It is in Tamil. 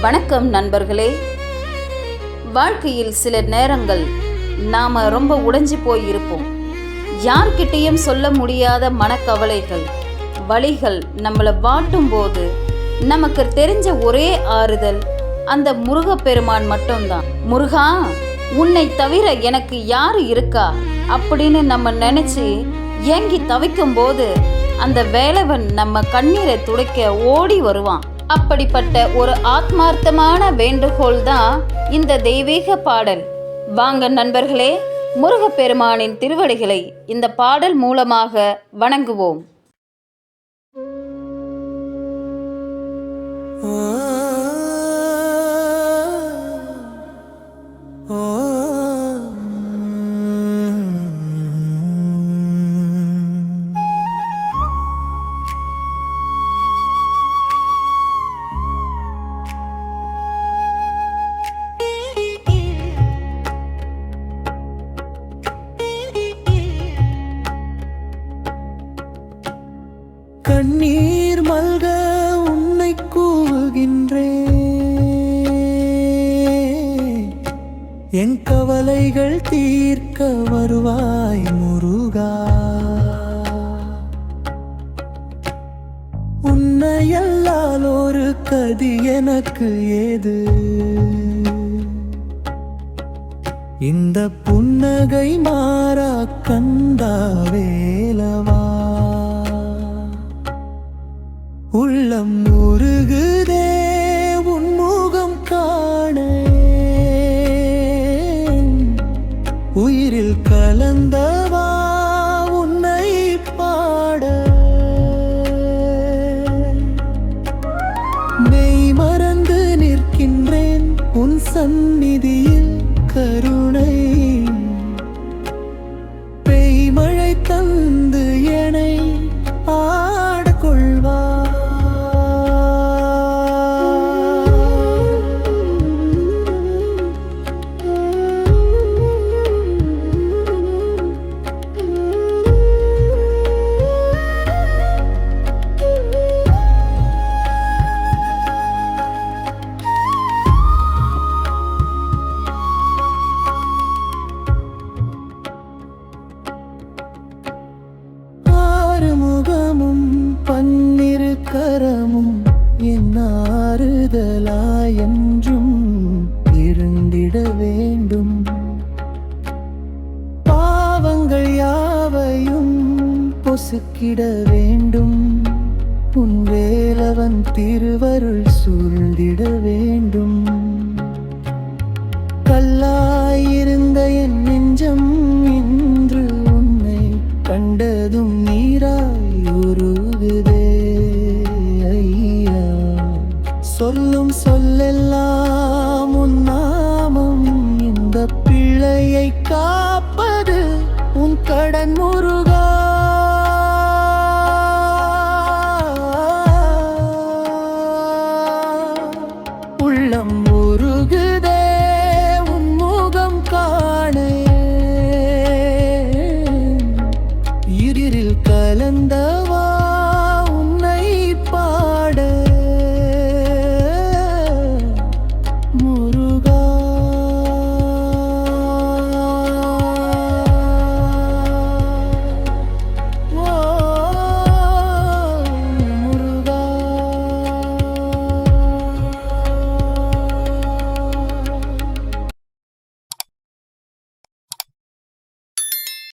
வணக்கம் நண்பர்களே. வாழ்க்கையில் சில நேரங்கள் நாம் ரொம்ப உடைஞ்சு போயிருப்போம். யார்கிட்டையும் சொல்ல முடியாத மனக்கவலைகள், வலிகள் நம்மளை வாட்டும் போது நமக்கு தெரிஞ்ச ஒரே ஆறுதல் அந்த முருகப்பெருமான் மட்டும்தான். முருகா, உன்னை தவிர எனக்கு யாரு இருக்கா அப்படின்னு நம்ம நினைச்சு ஏங்கி தவிக்கும் போது அந்த வேலவன் நம்ம கண்ணீரை துடைக்க ஓடி வருவான். அப்படிப்பட்ட ஒரு ஆத்மார்த்தமான வேண்டுகோள் தான் இந்த தெய்வீக பாடல். வாங்க நண்பர்களே, முருகப்பெருமானின் திருவடிகளை இந்த பாடல் மூலமாக வணங்குவோம். கண்ணீர் மல்க உன்னை கூவுகின்றேன், என் கவலைகள் தீர்க்க வருவாய் முருகா. உன்னையல்லால் ஒரு கதி எனக்கு ஏது, இந்த புன்னகை மாறா கந்தா வேலவா. உள்ளம் உருகுதே உன்முகம் காண, உயிரில் கலந்தவா உன்னை பாட. மெய் மறந்து நிற்கின்றேன் உன் சந்நிதியில், கருணை பெய்மழை தந்து என்னை ஆடக்கொள்வா. முகமும் பன்னிரு கரமும் என் ஆறுதலாய் என்றும் இருந்திட வேண்டும். பாவங்கள் யாவையும் பொசுக்கிட வேண்டும், உன் வேலவன் திருவருள் சூழ்ந்திட வேண்டும். கல்லாயிருந்த என் நெஞ்சம் இன்று உன்னை கண்டதும் நீராய் உருகுதே ஐயா. சொல்லும் சொல்லெல்லாம் உன் நாமம், இந்த பிள்ளையை காப்பது உன் கடன் முருகா. உள்ளம்